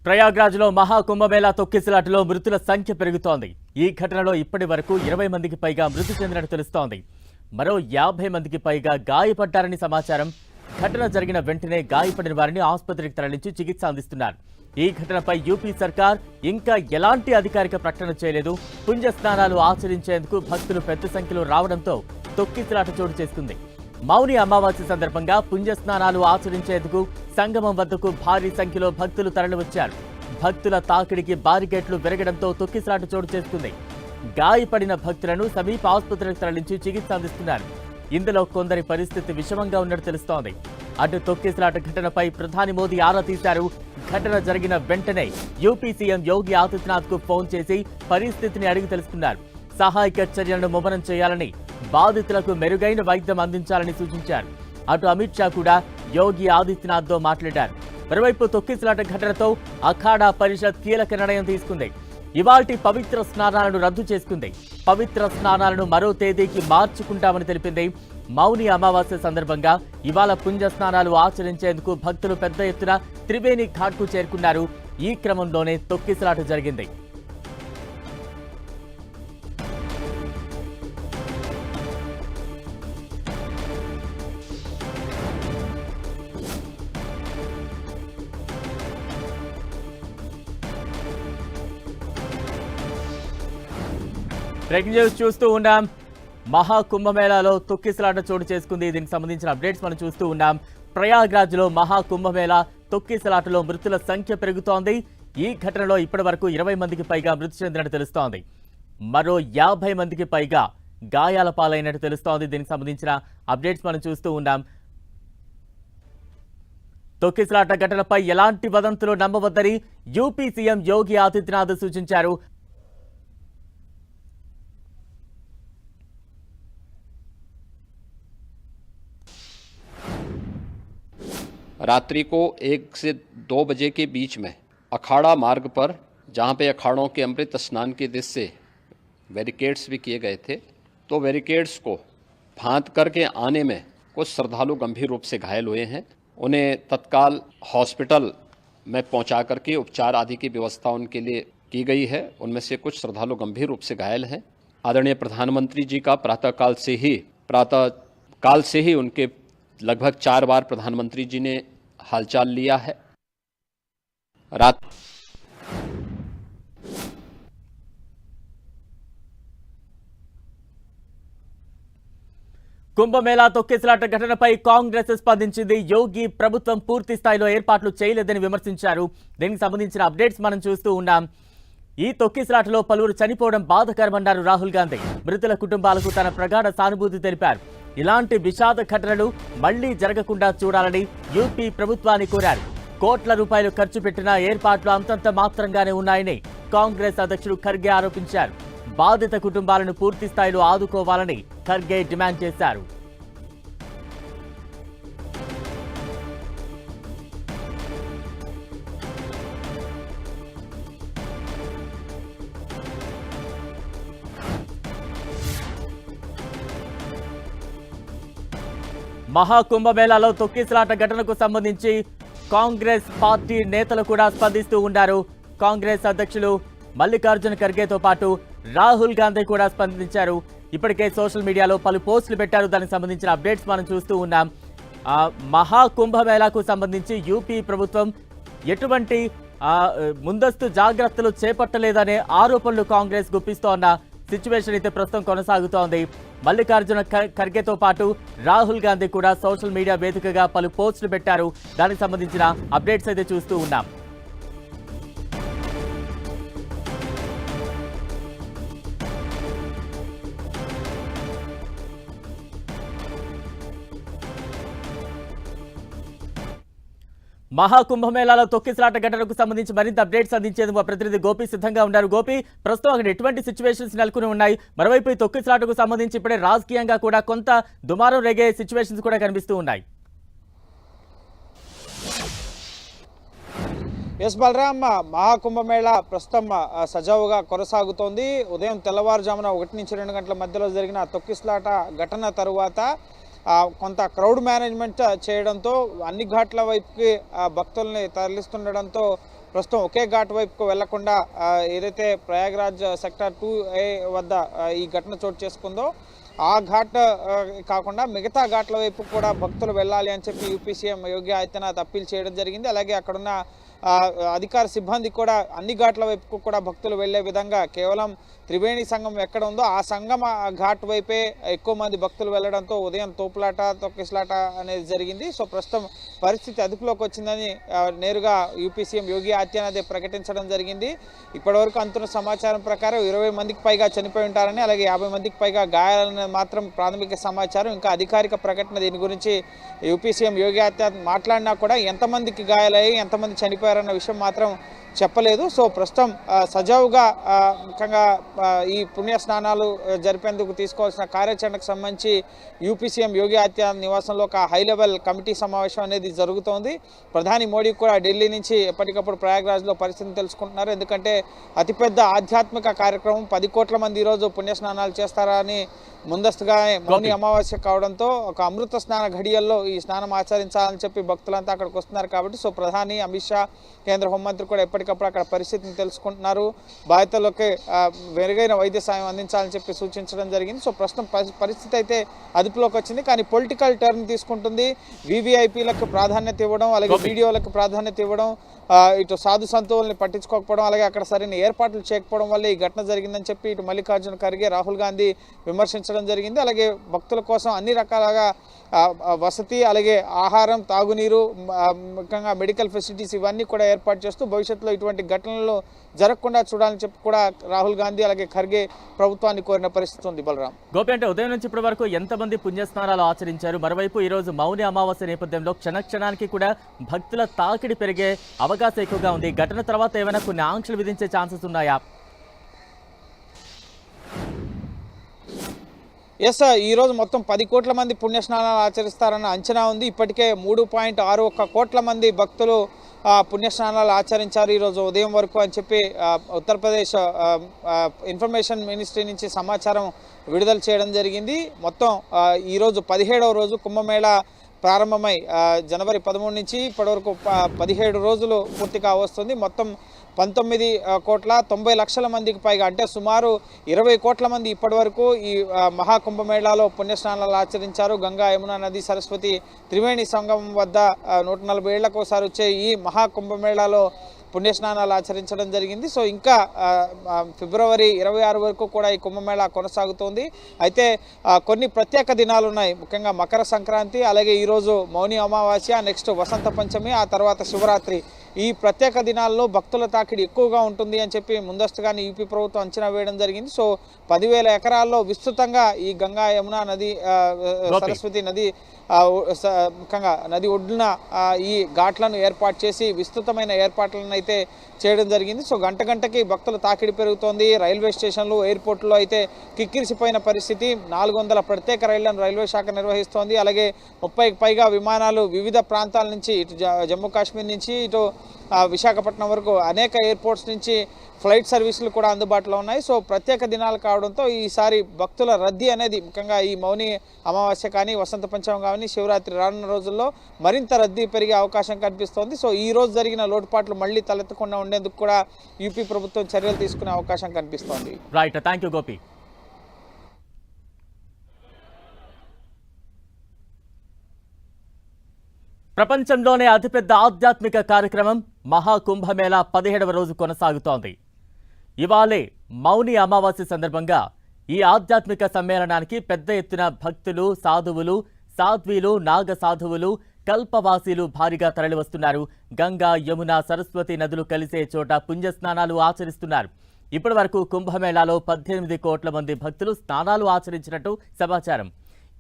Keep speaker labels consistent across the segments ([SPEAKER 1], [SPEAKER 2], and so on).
[SPEAKER 1] ప్రయాగ్రాజ్లో మహాకుంభమేళా తొక్కిసలాటలో మృతుల సంఖ్య పెరుగుతోంది. ఈ ఘటనలో ఇప్పటి వరకు 20 మందికి పైగా మృతి చెందినట్టు తెలుస్తోంది. మరో 50 మందికి పైగా గాయపడ్డారని సమాచారం. ఘటన జరిగిన వెంటనే గాయపడిన వారిని ఆసుపత్రికి తరలించి చికిత్స అందిస్తున్నారు. ఈ ఘటనపై యూపీ సర్కార్ ఇంకా ఎలాంటి అధికారిక ప్రకటన చేయలేదు. పుణ్య స్నానాలు ఆచరించేందుకు భక్తులు పెద్ద సంఖ్యలో రావడంతో తొక్కిసలాట చోటు చేసుకుంది. మౌని అమావాస్య సందర్భంగా పుణ్యస్నానాలు ఆచరించేందుకు సంగమం వద్దకు భారీ సంఖ్యలో భక్తులు తరలివచ్చారు. భక్తుల తాకిడికి బారికేట్లు విరగడంతో తొక్కిసలాట చోటు చేసుకుంది. గాయపడిన భక్తులను సమీప ఆసుపత్రికి తరలించి చికిత్స అందిస్తున్నారు. ఇందులో కొందరి పరిస్థితి విషమంగా ఉన్నట్టు తెలుస్తోంది. అటు తొక్కిసలాట ఘటనపై ప్రధాని మోదీ ఆరా తీశారు. ఘటన జరిగిన వెంటనే యూపీ సీఎం యోగి ఆదిత్యనాథ్ కు ఫోన్ చేసి పరిస్థితిని అడిగి తెలుసుకున్నారు. సహాయక చర్యలను ముమ్మరం చేయాలని, బాధితులకు మెరుగైన వైద్యం అందించాలని సూచించారు. అటు అమిత్ షా కూడా యోగి ఆదిత్యనాథ్ తో మాట్లాడారు. మరోవైపు తొక్కిసలాట ఘటనతో అఖాడా పరిషత్ కీలక నిర్ణయం తీసుకుంది. ఇవాల్టి పవిత్ర స్నానాలను రద్దు చేసుకుంది. పవిత్ర స్నానాలను మరో తేదీకి మార్చుకుంటామని తెలిపింది. మౌని అమావాస్య సందర్భంగా ఇవాళ పుణ్య స్నానాలు ఆచరించేందుకు భక్తులు పెద్ద ఎత్తున త్రివేణి ఘాట్ కు చేరుకున్నారు. ఈ క్రమంలోనే తొక్కిసలాట జరిగింది. బ్రేకింగ్ న్యూస్ చూస్తూ ఉన్నాం. మహాకుంభమేళాలో తొక్కిసలాట చోటు చేసుకుంది. దీనికి సంబంధించిన అప్డేట్స్ మనం చూస్తూ ఉన్నాం. ప్రయాగ్రాజ్లో మహాకుంభమేళా తొక్కిసలాటలో మృతుల సంఖ్య పెరుగుతోంది. ఈ ఘటనలో ఇప్పటి వరకు 20 మందికి పైగా మృతి చెందినట్టు తెలుస్తోంది. మరో 50 మందికి పైగా గాయాల పాలైనట్టు తెలుస్తోంది. దీనికి సంబంధించిన అప్డేట్స్ మనం చూస్తూ ఉన్నాం. తొక్కిసలాట ఘటనపై ఎలాంటి వదంతులు నమ్మవద్దని యూపీ సీఎం యోగి ఆదిత్యనాథ్ సూచించారు.
[SPEAKER 2] रात्रि को 1 से 2 बजे के बीच में अखाड़ा मार्ग पर, जहां पे अखाड़ों के अमृत स्नान के दृश्य से बैरिकेड्स भी किए गए थे, तो बैरिकेड्स को फांद करके आने में कुछ श्रद्धालु गंभीर रूप से घायल हुए हैं। उन्हें तत्काल हॉस्पिटल में पहुंचा करके उपचार आदि की व्यवस्था उनके लिए की गई है। उनमें से कुछ श्रद्धालु गंभीर रूप से घायल हैं। आदरणीय प्रधानमंत्री जी का प्रातःकाल से ही उनके लगभग 4 बार प्रधानमंत्री जी ने हालचाल लिया है। रात
[SPEAKER 1] కుంభమేళా తొక్కిసలాట ఘటనపై కాంగ్రెస్ స్పందించింది. యోగి ప్రభుత్వం పూర్తి స్థాయిలో ఏర్పాట్లు చేయలేదని విమర్శించారు. దీనికి సంబంధించిన అప్డేట్స్ మనం చూస్తూ ఉన్నాం. ఈ తొక్కిసలాటలో పలువురు చనిపోవడం బాధాకరమన్నారు రాహుల్ గాంధీ. మృతుల కుటుంబాలకు తన ప్రగాఢ సానుభూతి తెలిపారు. ఇలాంటి విషాద ఘటనలు మళ్లీ జరగకుండా చూడాలని యూపీ ప్రభుత్వాన్ని కోరారు. కోట్ల రూపాయలు ఖర్చు పెట్టిన ఏర్పాట్లు అంతంత మాత్రంగానే ఉన్నాయని కాంగ్రెస్ అధ్యక్షుడు ఖర్గే ఆరోపించారు. బాధిత కుటుంబాలను పూర్తి స్థాయిలో ఆదుకోవాలని ఖర్గే డిమాండ్ చేశారు. మహాకుంభమేళాలో తొక్కిసలాట ఘటనకు సంబంధించి కాంగ్రెస్ పార్టీ నేతలు కూడా స్పందిస్తూ ఉన్నారు. కాంగ్రెస్ అధ్యక్షులు మల్లికార్జున ఖర్గేతో పాటు రాహుల్ గాంధీ కూడా స్పందించారు. ఇప్పటికే సోషల్ మీడియాలో పలు పోస్టులు పెట్టారు. దానికి సంబంధించిన అప్డేట్స్ మనం చూస్తూ ఉన్నాం. మహాకుంభమేళాకు సంబంధించి యూపీ ప్రభుత్వం ఎటువంటి ముందస్తు జాగ్రత్తలు చేపట్టలేదనే ఆరోపణలు కాంగ్రెస్ గుప్పిస్తోన్న సిచ్యువేషన్ అయితే ప్రస్తుతం కొనసాగుతోంది. మల్లికార్జున ఖర్గేతో పాటు రాహుల్ గాంధీ కూడా సోషల్ మీడియా వేదికగా పలు పోస్టులు పెట్టారు. దానికి సంబంధించిన అప్డేట్స్ అయితే చూస్తూ ఉన్నాం. మహాకుంభమేళాలో తొక్కిసలాట ఘటనకు సంబంధించి మరింత అప్డేట్స్ అందించేందుకు మా ప్రతినిధి గోపి సిద్ధంగా ఉన్నారు. గోపి, ప్రస్తుతం అక్కడ ఎటువంటి సిచ్యువేషన్స్ నెలకొని ఉన్నాయి? మరోవైపు ఈ తొక్కిసలాటకు సంబంధించి ఇప్పుడే రాజకీయంగా కూడా కొంత దుమారం రేగే సిచ్యువేషన్స్ కూడా కనిపిస్తూ ఉన్నాయి.
[SPEAKER 3] ఎస్ బలరాం, మహాకుంభమేళా ప్రస్తుతం సజావుగా కొనసాగుతోంది. ఉదయం తెల్లవారుజామున 1 నుంచి 2 గంటల మధ్యలో జరిగిన తొక్కిసలాట ఘటన తరువాత కొంత క్రౌడ్ మేనేజ్మెంట్ చేయడంతో అన్ని ఘాట్ల వైపుకి భక్తుల్ని తరలిస్తుండడంతో ప్రస్తుతం ఒకే ఘాట్ వైపుకు వెళ్లకుండా ఏదైతే ప్రయాగ్రాజ్ సెక్టర్ 2A వద్ద ఈ ఘటన చోటు చేసుకుందో ఆ ఘాట్ కాకుండా మిగతా ఘాట్ల వైపు కూడా భక్తులు వెళ్ళాలి అని చెప్పి UP CM Yogi Adityanath appeal చేయడం జరిగింది. అలాగే అక్కడున్న అధికార సిబ్బంది కూడా అన్ని ఘాట్ల వైపుకు కూడా భక్తులు వెళ్లే విధంగా కేవలం త్రివేణి సంగమం ఎక్కడ ఉందో ఆ సంగమ ఘాట్ వైపే ఎక్కువ మంది భక్తులు వెళ్లడంతో ఉదయం తోపులాట తొక్కిసలాట అనేది జరిగింది. సో ప్రస్తుతం పరిస్థితి అదుపులోకి వచ్చిందని నేరుగా యూపీ సీఎం యోగి ఆదిత్యనాథ్ ప్రకటించడం జరిగింది. ఇప్పటివరకు అందుతున్న సమాచారం ప్రకారం 20 మందికి పైగా చనిపోయి ఉంటారని, అలాగే 50 మందికి పైగా గాయాలని మాత్రం ప్రాథమిక సమాచారం. ఇంకా అధికారిక ప్రకటన దీని గురించి యూపీ సీఎం యోగి ఆదిత్యనాథ్ మాట్లాడినా కూడా ఎంతమందికి గాయాలయ్యి ఎంతమంది చనిపోయారన్న విషయం మాత్రం చెప్పలేదు. సో ప్రస్తుతం సజావుగా ముఖ్యంగా ఈ పుణ్య స్నానాలు జరిపేందుకు తీసుకోవాల్సిన కార్యాచరణకు సంబంధించి యూపీ సీఎం యోగి ఆదిత్యనాథ్ నివాసంలో ఒక హై లెవెల్ కమిటీ సమావేశం అనేది జరుగుతోంది. ప్రధాని మోడీ కూడా ఢిల్లీ నుంచి ఎప్పటికప్పుడు ప్రయాగ్రాజ్లో పరిస్థితిని తెలుసుకుంటున్నారు. ఎందుకంటే అతిపెద్ద ఆధ్యాత్మిక కార్యక్రమం 10 కోట్ల మంది ఈరోజు పుణ్య స్నానాలు చేస్తారా అని ముందస్తుగానే మౌని అమావాస్య కావడంతో ఒక అమృత స్నాన ఘడియల్లో ఈ స్నానం ఆచరించాలని చెప్పి భక్తులంతా అక్కడికి వస్తున్నారు. కాబట్టి సో ప్రధాని అమిత్ షా కేంద్ర హోంమంత్రి కూడా ఎప్పటికప్పుడు అక్కడ పరిస్థితిని తెలుసుకుంటున్నారు. బాధితులకి మెరుగైన వైద్య సాయం అందించాలని చెప్పి సూచించడం జరిగింది. సో ప్రస్తుతం పరిస్థితి అయితే అదుపులోకి వచ్చింది. కానీ పొలిటికల్ టర్న్ తీసుకుంటుంది. వీవీఐపీలకు ప్రాధాన్యత ఇవ్వడం, అలాగే వీడియోలకు ప్రాధాన్యత ఇవ్వడం, ఇటు సాధు సంతువుల్ని పట్టించుకోకపోవడం, అలాగే అక్కడ సరైన ఏర్పాట్లు చేయకపోవడం వల్ల ఈ ఘటన జరిగిందని చెప్పి ఇటు మల్లికార్జున ఖర్గే, రాహుల్ గాంధీ విమర్శించడం జరిగింది. అలాగే భక్తుల కోసం అన్ని రకాలుగా వసతి, అలాగే ఆహారం, తాగునీరు, ముఖ్యంగా మెడికల్ ఫెసిలిటీస్ ఇవన్నీ కూడా ఏర్పాటు చేస్తూ భవిష్యత్తులో ఇటువంటి ఘటనలు జరగకుండా చూడాలని చెప్పి కూడా రాహుల్ గాంధీ అలాగే ఖర్గే ప్రభుత్వాన్ని కోరిన పరిస్థితి ఉంది. బలరాం
[SPEAKER 1] గోపి, అంటే ఉదయం నుంచి ఇప్పటి వరకు ఎంతమంది పుణ్యస్నానాలు ఆచరించారు? మరోవైపు ఈ రోజు మౌని అమావాస్య నేపథ్యంలో క్షణక్షణానికి కూడా భక్తుల తాకిడి పెరిగే అవకాశం ఎక్కువగా ఉంది. ఘటన తర్వాత ఏమైనా కొన్ని ఆంక్షలు విధించే ఛాన్సెస్ ఉన్నాయా?
[SPEAKER 3] ఎస్, ఈరోజు మొత్తం 10 కోట్ల మంది పుణ్యస్నానాలు ఆచరిస్తారన్న అంచనా ఉంది. ఇప్పటికే 3.61 కోట్ల మంది భక్తులు పుణ్యస్నానాలు ఆచరించారు ఈరోజు ఉదయం వరకు అని చెప్పి ఉత్తరప్రదేశ్ ఇన్ఫర్మేషన్ మినిస్ట్రీ నుంచి సమాచారం విడుదల చేయడం జరిగింది. మొత్తం ఈరోజు 17వ రోజు కుంభమేళా ప్రారంభమై జనవరి 13 నుంచి ఇప్పటివరకు 17 రోజులు పూర్తిగా వస్తుంది. మొత్తం 19,90,00,000 మందికి పైగా, అంటే సుమారు 20 కోట్ల మంది ఇప్పటివరకు ఈ మహాకుంభమేళాలో పుణ్యస్నానాలు ఆచరించారు. గంగా, యమునా నది, సరస్వతి త్రివేణి సంగమం వద్ద 140 ఏళ్లకు ఒకసారి వచ్చే ఈ మహాకుంభమేళాలో పుణ్యస్నానాలు ఆచరించడం జరిగింది. సో ఇంకా ఫిబ్రవరి 26 వరకు కూడా ఈ కుంభమేళా కొనసాగుతోంది. అయితే కొన్ని ప్రత్యేక దినాలు ఉన్నాయి. ముఖ్యంగా మకర సంక్రాంతి, అలాగే ఈరోజు మౌని అమావాస్య, నెక్స్ట్ వసంత పంచమి, ఆ తర్వాత శివరాత్రి. ఈ ప్రత్యేక దినాల్లో భక్తుల తాకిడి ఎక్కువగా ఉంటుంది అని చెప్పి ముందస్తుగానే యూపీ ప్రభుత్వం అంచనా వేయడం జరిగింది. సో 10,000 ఎకరాల్లో విస్తృతంగా ఈ గంగా, యమునా నది, సరస్వతి నది, ముఖ్యంగా నది ఒడ్డున ఈ ఘాట్లను ఏర్పాటు చేసి విస్తృతమైన ఏర్పాట్లను అయితే చేయడం జరిగింది. సో గంటకి భక్తుల తాకిడి పెరుగుతోంది. రైల్వే స్టేషన్లు, ఎయిర్పోర్ట్లో అయితే కిక్కిరిసిపోయిన పరిస్థితి. 400 ప్రత్యేక రైళ్లను రైల్వే శాఖ నిర్వహిస్తోంది. అలాగే 30కి పైగా విమానాలు వివిధ ప్రాంతాల నుంచి, ఇటు జమ్మూ కాశ్మీర్ నుంచి ఇటు విశాఖపట్నం వరకు అనేక ఎయిర్పోర్ట్స్ నుంచి ఫ్లైట్ సర్వీసులు కూడా అందుబాటులో ఉన్నాయి. సో ప్రత్యేక దినాలు కావడంతో ఈసారి భక్తుల రద్దీ అనేది ముఖ్యంగా ఈ మౌని అమావాస్య కానీ, వసంత పంచమం కానీ, శివరాత్రి రానున్న రోజుల్లో మరింత రద్దీ పెరిగే అవకాశం కనిపిస్తోంది. సో ఈ రోజు జరిగిన లోటుపాట్లు మళ్ళీ తలెత్తకుండా ఉండేందుకు కూడా యూపీ ప్రభుత్వం చర్యలు తీసుకునే అవకాశం కనిపిస్తోంది.
[SPEAKER 1] Right, thank you Gopi. ప్రపంచంలోనే అతిపెద్ద ఆధ్యాత్మిక కార్యక్రమం మహాకుంభమేళా 17వ రోజు కొనసాగుతోంది. ఇవాళే మౌని అమావాస్య సందర్భంగా ఈ ఆధ్యాత్మిక సమ్మేళనానికి పెద్ద ఎత్తున భక్తులు, సాధువులు, సాధ్వీలు, నాగ సాధువులు, కల్పవాసీలు భారీగా తరలివస్తున్నారు. గంగా, యమున, సరస్వతి నదులు కలిసే చోట పుణ్యస్నానాలు ఆచరిస్తున్నారు. ఇప్పటి వరకు కుంభమేళాలో 18 కోట్ల మంది భక్తులు స్నానాలు ఆచరించినట్టు సమాచారం.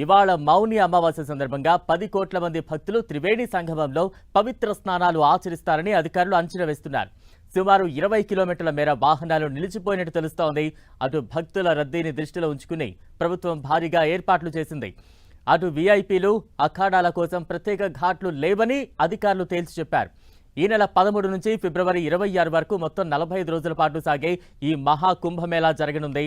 [SPEAKER 1] ఇవాళ మౌని అమావాస్య సందర్భంగా 10 కోట్ల మంది భక్తులు త్రివేణి సంగమంలో పవిత్ర స్నానాలు ఆచరిస్తారని అధికారులు అంచనా వేస్తున్నారు. సుమారు 20 కిలోమీటర్ల మేర వాహనాలు నిలిచిపోయినట్టు తెలుస్తోంది. అటు భక్తుల రద్దీని దృష్టిలో ఉంచుకుని ప్రభుత్వం భారీగా ఏర్పాట్లు చేసింది. అటు వీఐపీలు, అఖాడాల కోసం ప్రత్యేక ఘాట్లు లేవని అధికారులు తేల్చి చెప్పారు. ఈ నెల 13 నుంచి ఫిబ్రవరి 26 వరకు మొత్తం 45 రోజుల పాటు సాగే ఈ మహాకుంభమేళా జరగనుంది.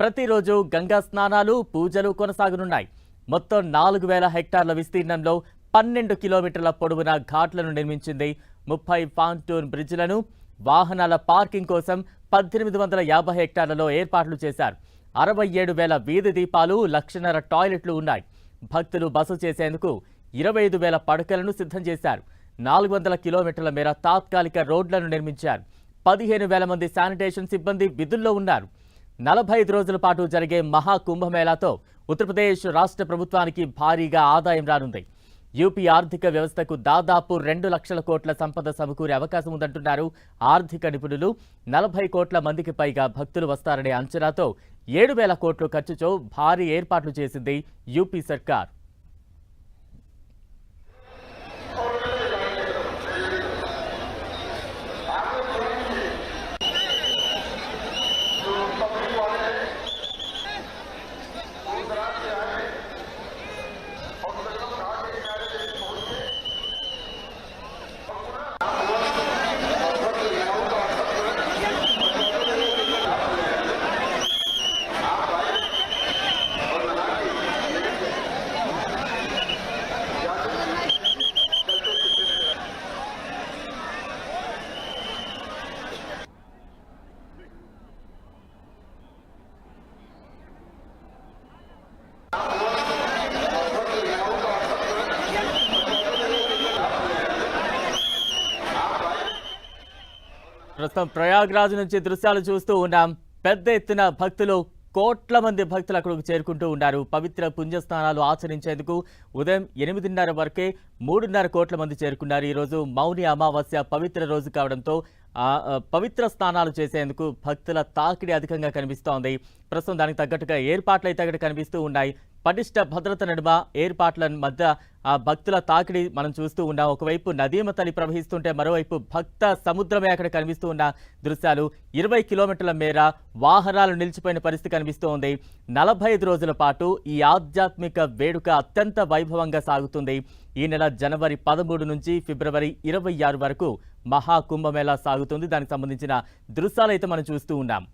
[SPEAKER 1] ప్రతిరోజు గంగా స్నానాలు, పూజలు కొనసాగనున్నాయి. మొత్తం 4,000 హెక్టార్ల విస్తీర్ణంలో 12 కిలోమీటర్ల పొడవున ఘాట్లను నిర్మించింది. 30 పాంటూన్ బ్రిడ్జ్లను, వాహనాల పార్కింగ్ కోసం 1850 హెక్టార్లలో ఏర్పాట్లు చేశారు. 67,000 వీధి దీపాలు, 1,500,000 టాయిలెట్లు ఉన్నాయి. భక్తులు బస చేసేందుకు 25,000 పడకలను సిద్ధం చేశారు. 400 కిలోమీటర్ల మేర తాత్కాలిక రోడ్లను నిర్మించారు. 15,000 మంది శానిటేషన్ సిబ్బంది విధుల్లో ఉన్నారు. 45 రోజుల పాటు జరిగే మహా కుంభమేళాతో ఉత్తరప్రదేశ్ రాష్ట్ర ప్రభుత్వానికి భారీగా ఆదాయం రానుంది. యూపీ ఆర్థిక వ్యవస్థకు దాదాపు 2 లక్షల కోట్ల సంపద సమకూరే అవకాశం ఉందంటున్నారు ఆర్థిక నిపుణులు. 40 కోట్ల మందికి పైగా భక్తులు వస్తారనే అంచనాతో 7,000 కోట్ల ఖర్చుతో భారీ ఏర్పాట్లు చేసింది యూపీ సర్కార్. ప్రస్తుతం ప్రయాగ్రాజ్ నుంచి దృశ్యాలు చూస్తూ ఉన్నాం. పెద్ద ఎత్తున భక్తులు, కోట్ల మంది భక్తులు అక్కడికి చేరుకుంటూ ఉన్నారు. పవిత్ర పుణ్యస్నానాలు ఆచరించేందుకు ఉదయం 8:30 వరకే 3.5 కోట్ల మంది చేరుకున్నారు. ఈరోజు మౌని అమావాస్య పవిత్ర రోజు కావడంతో పవిత్ర స్నానాలు చేసేందుకు భక్తుల తాకిడి అధికంగా కనిపిస్తోంది. ప్రస్తుతం దానికి తగ్గట్టుగా ఏర్పాట్లు అయితే అక్కడ కనిపిస్తూ ఉన్నాయి. పటిష్ట భద్రత నడుమ ఏర్పాట్ల మధ్య భక్తుల తాకిడి మనం చూస్తూ ఉన్నాం. ఒకవైపు నదీమ తల్లి ప్రవహిస్తుంటే మరోవైపు భక్త సముద్రమే అక్కడ కనిపిస్తూ ఉన్న దృశ్యాలు. 20 కిలోమీటర్ల మేర వాహనాలు నిలిచిపోయిన పరిస్థితి కనిపిస్తోంది. 45 రోజుల పాటు ఈ ఆధ్యాత్మిక వేడుక అత్యంత వైభవంగా సాగుతుంది. ఈ నెల జనవరి 13 నుంచి ఫిబ్రవరి 26 వరకు మహా కుంభమేళా సాగుతుంది. దానికి సంబంధించిన దృశ్యాలు అయితే మనం చూస్తూ ఉన్నాం.